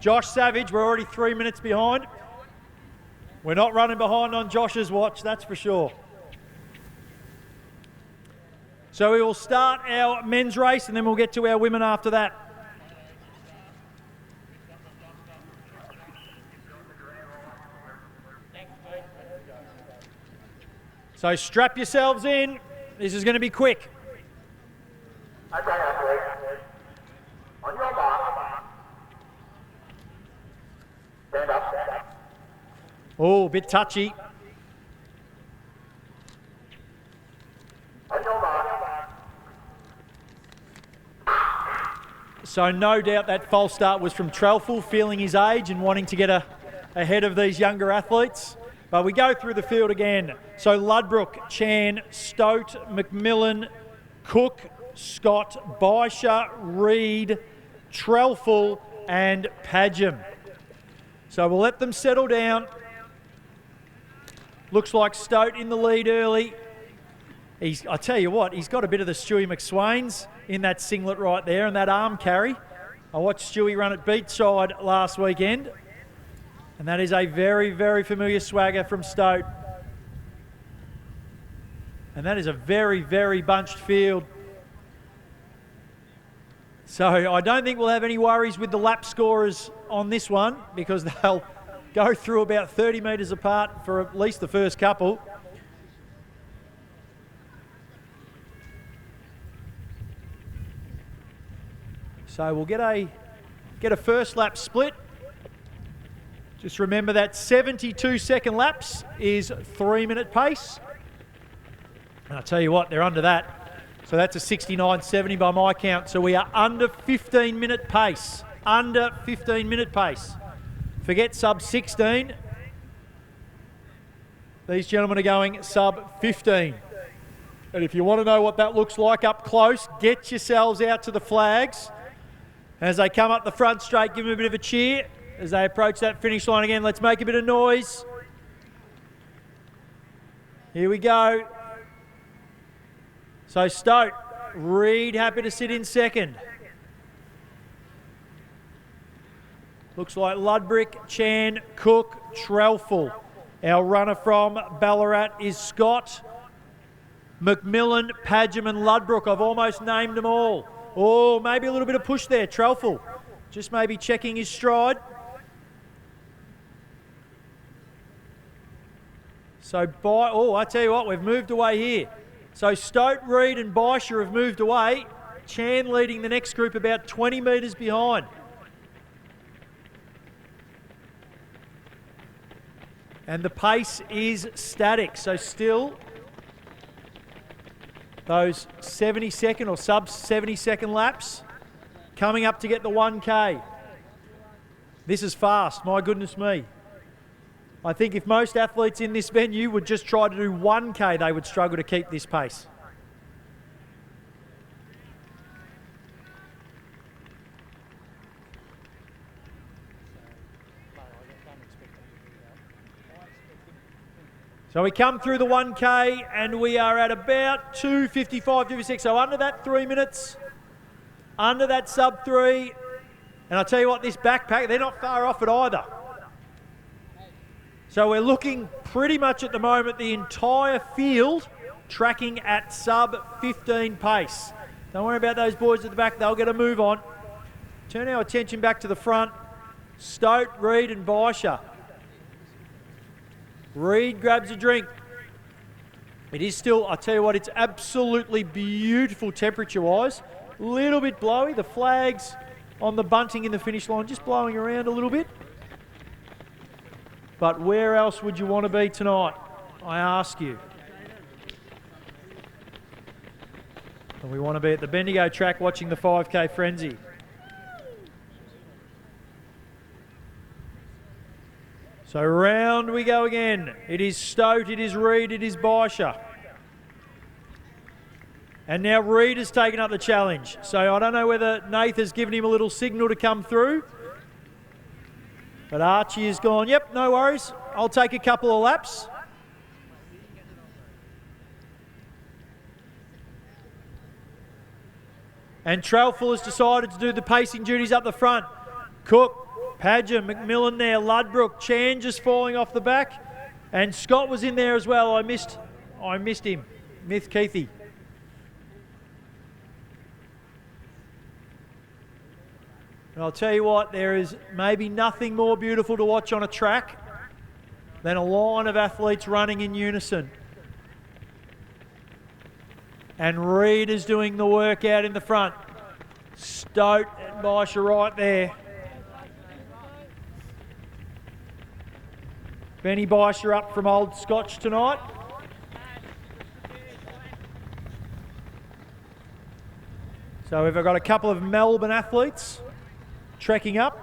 Josh Savage, we're already 3 minutes behind. We're not running behind on Josh's watch, that's for sure. So we will start our men's race and then we'll get to our women after that. So strap yourselves in. This is going to be quick. Okay, athlete. On your mark. Stand up. Oh, a bit touchy. On your mark. So no doubt that false start was from Trelful, feeling his age and wanting to get ahead of these younger athletes. But we go through the field again. So Ludbrook, Chan, Stote, McMillan, Cook, Scott, Baisha, Reed, Trelful and Padgham. So we'll let them settle down. Looks like Stote in the lead early. I tell you what, he's got a bit of the Stewie McSwain's in that singlet right there and that arm carry. I watched Stewie run at Beachside last weekend. And that is a very, very familiar swagger from Stote. And that is a very, very bunched field. So I don't think we'll have any worries with the lap scorers on this one because they'll go through about 30 metres apart for at least the first couple. So we'll get a first lap split. Just remember that 72-second laps is 3-minute pace. And I'll tell you what, they're under that. So that's a 69.70 by my count. So we are under 15-minute pace. Under 15-minute pace. Forget sub 16. These gentlemen are going sub 15. And if you want to know what that looks like up close, get yourselves out to the flags. As they come up the front straight, give them a bit of a cheer. As they approach that finish line again, let's make a bit of noise. Here we go. So Stote, Reed happy to sit in second. Looks like Ludbrook, Chan, Cook, Trelful. Our runner from Ballarat is Scott, McMillan, Padgham and Ludbrook. I've almost named them all. Oh, maybe a little bit of push there, Trelful. Just maybe checking his stride. So, I tell you what, we've moved away here. So Stote, Reed and Baisha have moved away. Chan leading the next group about 20 metres behind. And the pace is static. So still those 70-second or sub 70-second laps coming up to get the 1K. This is fast, my goodness me. I think if most athletes in this venue would just try to do 1K, they would struggle to keep this pace. So we come through the 1K and we are at about 2:55, 2:56. So under that 3 minutes, under that sub 3. And I'll tell you what, this backpack, they're not far off it either. So we're looking pretty much at the moment the entire field tracking at sub 15 pace. Don't worry about those boys at the back, they'll get a move on. Turn our attention back to the front. Stote, Reed and Baisha. Reed grabs a drink. It is still, I tell you what, it's absolutely beautiful temperature-wise. A little bit blowy. The flags on the bunting in the finish line just blowing around a little bit. But where else would you want to be tonight? I ask you. And we want to be at the Bendigo track watching the 5K frenzy. So round we go again. It is Stote, it is Reed, it is Baisha. And now Reed has taken up the challenge. So I don't know whether Nath has given him a little signal to come through. But Archie has gone, yep, no worries. I'll take a couple of laps. And Trelful has decided to do the pacing duties up the front. Cook Padgham, McMillan there, Ludbrook, Chan just falling off the back. And Scott was in there as well. I missed him. Myth Keithy. And I'll tell you what, there is maybe nothing more beautiful to watch on a track than a line of athletes running in unison. And Reed is doing the work out in the front. Stoat and Baisha right there. Benny Baisha up from Old Scotch tonight. So we've got a couple of Melbourne athletes trekking up,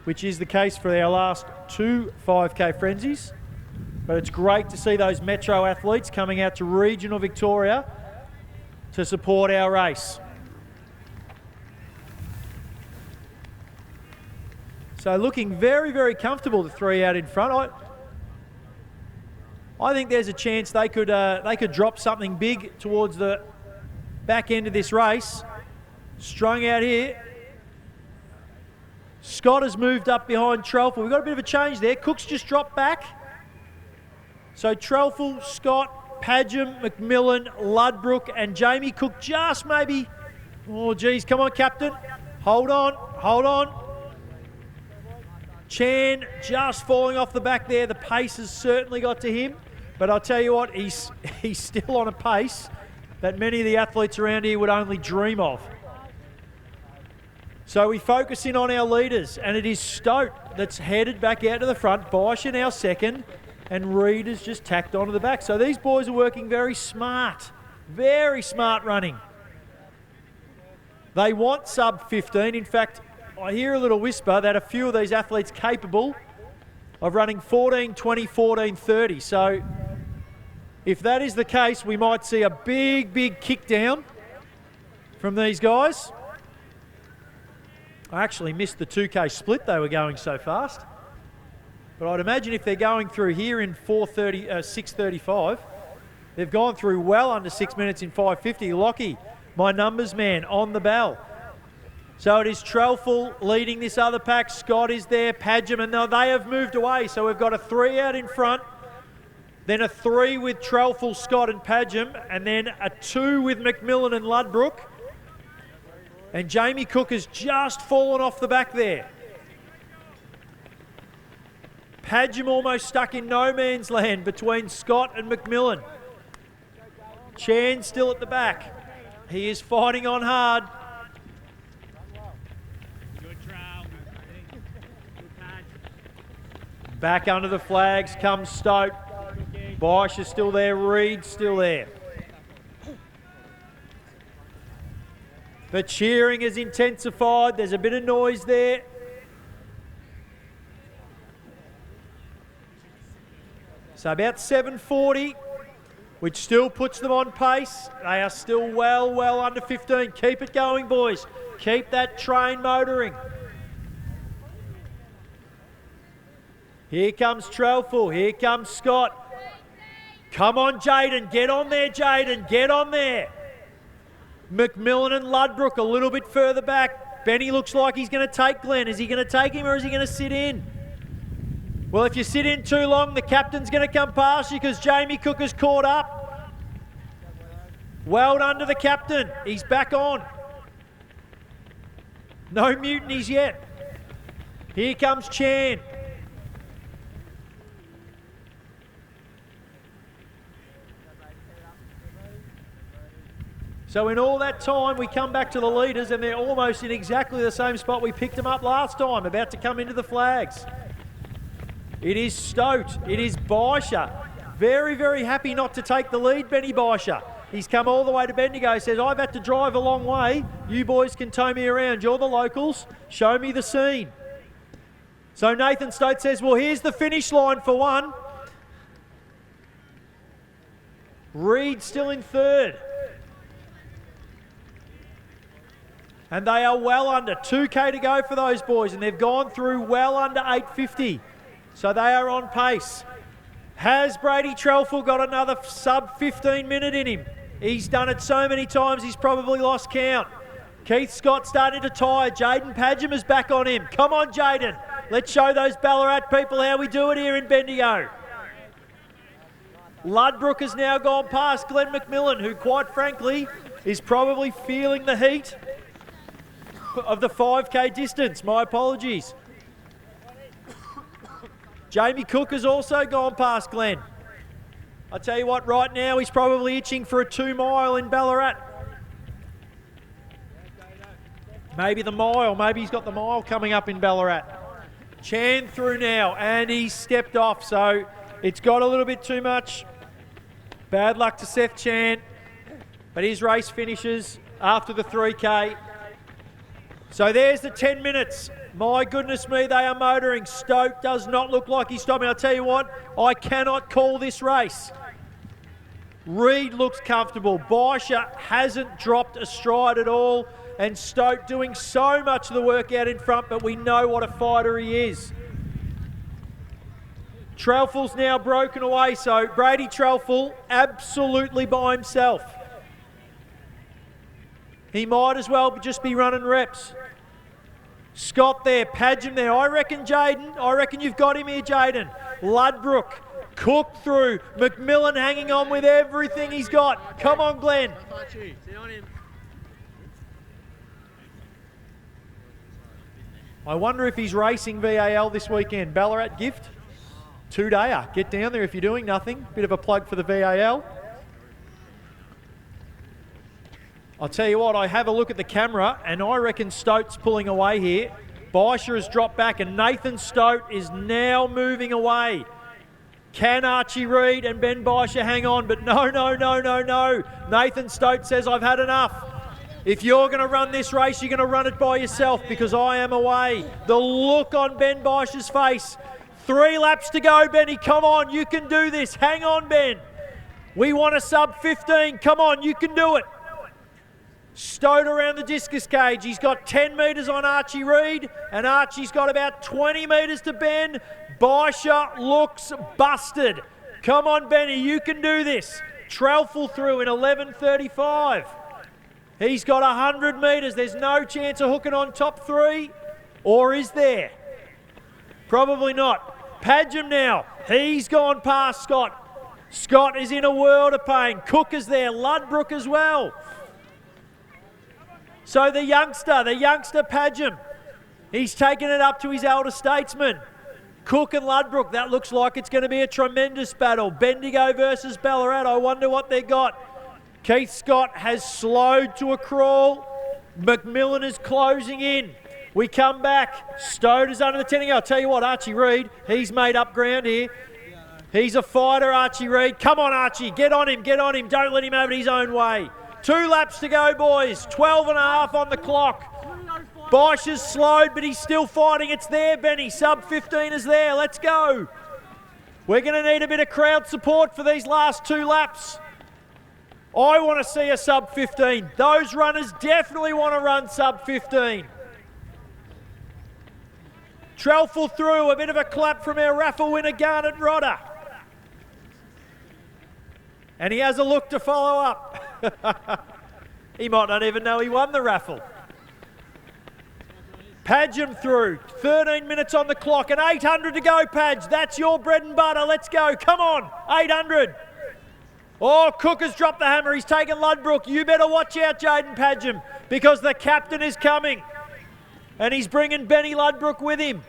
which is the case for our last 2 5K frenzies. But it's great to see those Metro athletes coming out to regional Victoria to support our race. So looking very, very comfortable, the 3 out in front. I think there's a chance they could drop something big towards the back end of this race. Strung out here. Scott has moved up behind Trelful. We've got a bit of a change there. Cook's just dropped back. So Trelful, Scott, Padgham, McMillan, Ludbrook and Jamie Cook just maybe... Oh, geez, come on, Captain. Hold on, hold on. Chan just falling off the back there. The pace has certainly got to him. But I'll tell you what, he's still on a pace that many of the athletes around here would only dream of. So we focus in on our leaders, and it is Stoat that's headed back out to the front. Baisha now second, and Reed has just tacked onto the back. So these boys are working very smart running. They want sub 15. In fact, I hear a little whisper that a few of these athletes capable of running 14:20, 14:30. So if that is the case, we might see a big kick down from these guys. I actually missed the 2K split, they were going so fast. But I'd imagine if they're going through here in 6:35, they've gone through well under 6 minutes in 5:50. Lockie, my numbers man, on the bell. So it is Trelful leading this other pack. Scott is there, Padgham, and now they have moved away. So we've got a 3 out in front, then a 3 with Trelful, Scott and Padgham, and then a 2 with McMillan and Ludbrook. And Jamie Cook has just fallen off the back there. Padgham almost stuck in no man's land between Scott and McMillan. Chan still at the back. He is fighting on hard. Back under the flags comes Stoat. Baisha is still there, Reed still there. The cheering has intensified. There's a bit of noise there. So about 7:40, which still puts them on pace. They are still well under 15. Keep it going, boys. Keep that train motoring. Here comes Trelful. Here comes Scott. Come on, Jaden. Get on there, Jaden. Get on there. McMillan and Ludbrook a little bit further back. Benny looks like he's going to take Glenn. Is he going to take him or is he going to sit in? Well, if you sit in too long, the captain's going to come past you because Jamie Cook has caught up. Well done to the captain. He's back on. No mutinies yet. Here comes Chan. So in all that time, we come back to the leaders and they're almost in exactly the same spot we picked them up last time, about to come into the flags. It is Stoat. It is Baisha. Very happy not to take the lead, Benny Baisha. He's come all the way to Bendigo, says, I've had to drive a long way. You boys can tow me around. You're the locals. Show me the scene. So Nathan Stoat says, well, here's the finish line for one. Reed still in third. And they are well under. 2K to go for those boys, and they've gone through well under 8:50. So they are on pace. Has Brady Trelful got another sub 15 minute in him? He's done it so many times he's probably lost count. Keith Scott starting to tire. Jaden Padgham is back on him. Come on, Jaden. Let's show those Ballarat people how we do it here in Bendigo. Ludbrook has now gone past Glenn McMillan, who quite frankly is probably feeling the heat of the 5K distance. My apologies. Jamie Cook has also gone past Glenn. I tell you what, right now he's probably itching for a 2 mile in Ballarat. Maybe the mile, maybe he's got the mile coming up in Ballarat. Chan through now, and he's stepped off, so it's got a little bit too much. Bad luck to Seth Chan, but his race finishes after the 3K. So there's the 10 minutes. My goodness me, they are motoring. Stoke does not look like he's stopping. I'll tell you what, I cannot call this race. Reed looks comfortable. Baisha hasn't dropped a stride at all. And Stoke doing so much of the work out in front, but we know what a fighter he is. Trelfell's now broken away, so Brady Trelfell absolutely by himself. He might as well just be running reps. Scott there, Padgham there. I reckon you've got him here, Jaden. Ludbrook, Cook through. McMillan hanging on with everything he's got. Come on, Glenn. I wonder if he's racing VAL this weekend. Ballarat gift, 2-dayer. Get down there if you're doing nothing. Bit of a plug for the VAL. I'll tell you what, I have a look at the camera and I reckon Stote's pulling away here. Baisha has dropped back and Nathan Stote is now moving away. Can Archie Reed and Ben Baisha hang on? But no. Nathan Stote says, I've had enough. If you're going to run this race, you're going to run it by yourself because I am away. The look on Ben Baisha's face. 3 laps to go, Benny. Come on, you can do this. Hang on, Ben. We want a sub 15. Come on, you can do it. Stote around the discus cage. He's got 10 metres on Archie Reed and Archie's got about 20 metres to Ben. Baisha looks busted. Come on, Benny, you can do this. Trelfell through in 11:35. He's got 100 metres. There's no chance of hooking on top 3. Or is there? Probably not. Padgham now. He's gone past Scott. Scott is in a world of pain. Cook is there. Ludbrook as well. So the youngster Padgham, he's taken it up to his elder statesman. Cook and Ludbrook, that looks like it's going to be a tremendous battle. Bendigo versus Ballarat. I wonder what they got. Keith Scott has slowed to a crawl. McMillan is closing in. We come back. Stote is under the 10. I'll tell you what, Archie Reed, he's made up ground here. He's a fighter, Archie Reed. Come on, Archie. Get on him. Don't let him have it his own way. 2 laps to go, boys. 12.5 on the clock. Baisha's slowed, but he's still fighting. It's there, Benny. Sub 15 is there. Let's go. We're going to need a bit of crowd support for these last 2 laps. I want to see a sub 15. Those runners definitely want to run sub 15. Trelfell through, a bit of a clap from our raffle winner, Garnet Rodder. And he has a look to follow up. He might not even know he won the raffle. Padgham through, 13 minutes on the clock and 800 to go, Padge. That's your bread and butter. Let's go. Come on, 800. Oh, Cook has dropped the hammer. He's taken Ludbrook. You better watch out, Jaden Padgham, because the captain is coming. And he's bringing Benny Ludbrook with him.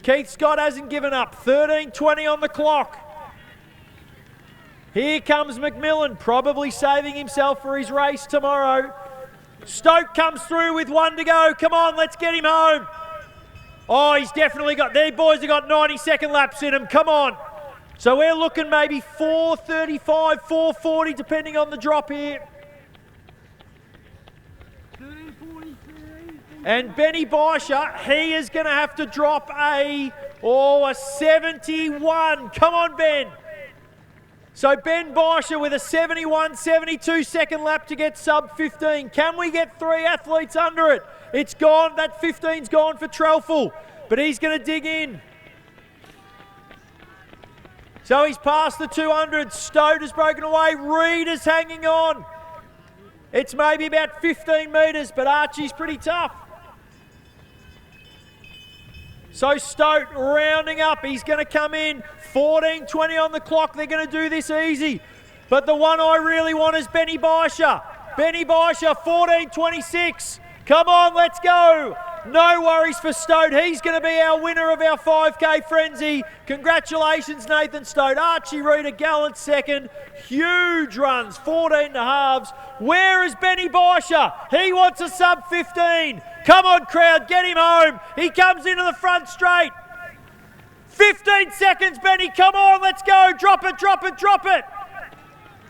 Keith Scott hasn't given up. 13:20 on the clock. Here comes McMillan, probably saving himself for his race tomorrow. Stoke comes through with 1 to go. Come on, let's get him home. Oh, he's definitely got... These boys have got 90-second laps in them. Come on. So we're looking maybe 4:35, 4:40, depending on the drop here. And Benny Baisha, he is going to have to drop a 71. Come on, Ben. So Ben Baisha with a 71, 72-second lap to get sub 15. Can we get 3 athletes under it? It's gone. That 15's gone for Trelfell, but he's going to dig in. So he's past the 200. Stote has broken away. Reed is hanging on. It's maybe about 15 metres, but Archie's pretty tough. So Stoat rounding up. He's going to come in. 14:20 on the clock. They're going to do this easy. But the one I really want is Benny Baisha. Benny Baisha, 14:26. Come on, let's go. No worries for Stoat. He's going to be our winner of our 5K frenzy. Congratulations, Nathan Stoat. Archie Reid, a gallant second. Huge runs, 14 and a halves. Where is Benny Baisha? He wants a sub 15. Come on, crowd, get him home. He comes into the front straight. 15 seconds, Benny. Come on, let's go. Drop it, drop it, drop it.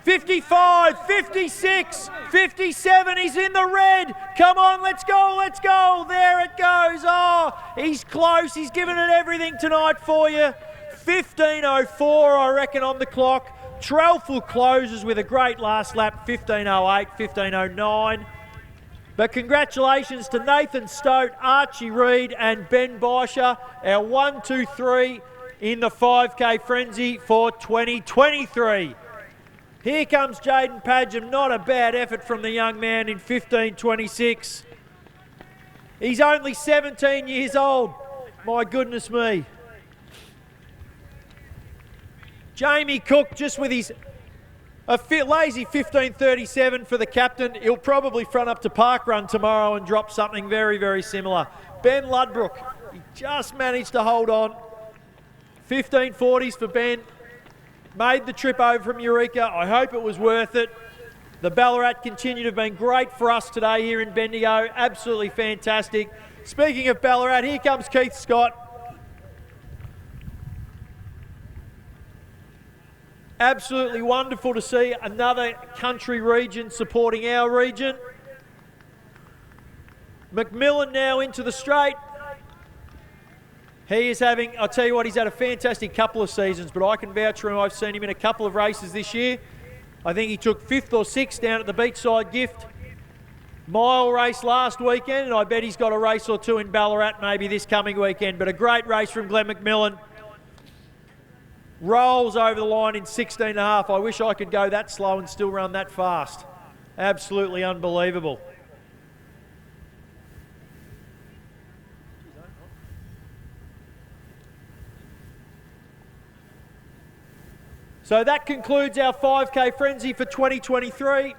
55, 56, 57, he's in the red. Come on, let's go, let's go. There it goes. Oh, he's close. He's given it everything tonight for you. 15:04, I reckon, on the clock. Trelful closes with a great last lap, 15:08, 15:09. But congratulations to Nathan Stoat, Archie Reid and Ben Baisha, our 1, 2, 3 in the 5K frenzy for 2023. Here comes Jaden Padgham. Not a bad effort from the young man in 15:26. He's only 17 years old. My goodness me. Jamie Cook just with his lazy 15:37 for the captain. He'll probably front up to parkrun tomorrow and drop something very, very similar. Ben Ludbrook, he just managed to hold on. 15:40s for Ben. Made the trip over from Eureka. I hope it was worth it. The Ballarat continue to have been great for us today here in Bendigo. Absolutely fantastic. Speaking of Ballarat, here comes Keith Scott. Absolutely wonderful to see another country region supporting our region. McMillan now into the straight. He is having, I'll tell you what, he's had a fantastic couple of seasons, but I can vouch for him. I've seen him in a couple of races this year. I think he took 5th or 6th down at the Beachside Gift mile race last weekend, and I bet he's got a race or two in Ballarat maybe this coming weekend. But a great race from Glenn McMillan. Rolls over the line in 16.5. I wish I could go that slow and still run that fast. Absolutely unbelievable. So that concludes our 5K frenzy for 2023.